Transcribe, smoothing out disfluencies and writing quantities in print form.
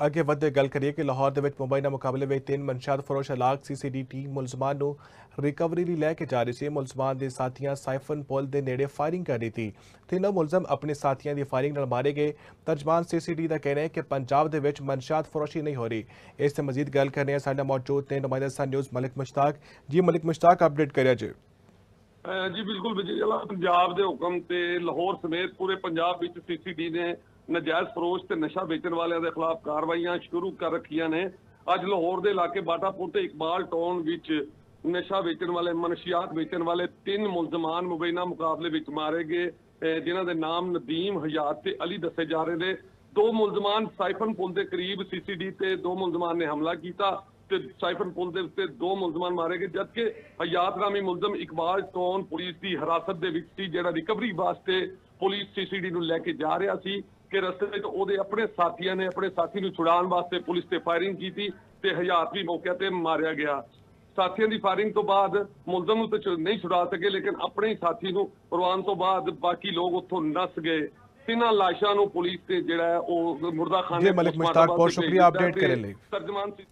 ਅੱਗੇ ਵਧਦੇ ਗੱਲ ਕਰੀਏ ਕਿ ਲਾਹੌਰ ਦੇ ਵਿੱਚ ਮੁੰਬਈ ਨਾਲ ਮੁਕਾਬਲੇ ਵਿੱਚ 3 ਮਨਸ਼ਿਆਤ ਫਰੋਸ਼ ਅਲਾਗ ਸੀਸੀਡੀ ਟੀਮ ਮੁਲਜ਼ਮਾਨ ਨੂੰ ਰਿਕਵਰੀ ਲਈ ਲੈ ਕੇ ਜਾ ਰਹੀ ਸੀ। ਮੁਲਜ਼ਮਾਨ ਦੇ ਸਾਥੀਆਂ ਸਾਈਫਨ ਪੁਲ ਦੇ ਨੇੜੇ ਫਾਇਰਿੰਗ ਕਰ ਰਹੀ ਸੀ। ਤਿੰਨੋਂ ਮੁਲਜ਼ਮ ਆਪਣੇ ਸਾਥੀਆਂ ਦੀ ਫਾਇਰਿੰਗ ਨਾਲ ਮਾਰੇ ਗਏ। ਤਰਜਮਾਨ ਸੀਸੀਡੀ ਦਾ ਕਹਿਣਾ ਹੈ ਕਿ ਪੰਜਾਬ ਦੇ ਵਿੱਚ ਮਨਸ਼ਿਆਤ ਫਰੋਸ਼ੀ ਨਹੀਂ ਹੋ ਰਹੀ। ਇਸ ਤੇ ਮਜ਼ੀਦ ਗੱਲ ਕਰਨੇ ਆ ਸਾਡੇ ਮੌਜੂਦ ਨੇ ਨੁਮਾਇੰਦਾ ਸਨ ਨਿਊਜ਼ ਮਲਿਕ ਮੁਸ਼ਤਾਕ ਜੀ। ਮਲਿਕ ਮੁਸ਼ਤਾਕ ਅਪਡੇਟ ਕਰਿਆ ਜੀ। जी बिल्कुल विजय जला पंजाब के हुक्म से लाहौर समेत पूरे पंजाब में सीसीडी ने नजायज़ फरोश ते नशा बेचने वालों के खिलाफ कार्रवाइयां शुरू कर रखियां ने। अज लाहौर के इलाके बाटापुर ते इकबाल टाउन विच नशा बेचने वाले मनशियात बेचने वाले 3 मुलजमान मुबैना मुकाबले विच मारे गए जिन्हां दे नाम नदीम हयात ते अली दसे जा रहे ने। 2 मुलजमान साइफन पुल के करीब सीसीडी ते 2 मुलजमान ने हमला किया। साइफन पुल के उत्ते 2 मुलजमान मारे गए जबकि हयात नामी मुलजम इकबाल टाउन पुलिस की हिरासत दे विच सी जिहड़ा रिकवरी वास्ते पुलिस सीसीडी नूं लैके जा रहा सी कि रस्ते विच ओहदे अपने साथियों ने अपने साथी नूं छुड़ाउण वास्ते पुलिस ते फायरिंग की ते हयात भी मौके ते मारिया गया। साथियों की फायरिंग तो बाद मुलजम नूं ते नहीं छुड़ा सके लेकिन अपने ही साथी नूं उड़वाउण तो बाद बाकी लोग उत्थों नस गए। तिन्हां लाशां नूं पुलिस ते जिहड़ा है ओह मुर्दा खाने मलिक मुश्ताक बहुत शुक्रिया अपडेट करने लई। तरजमान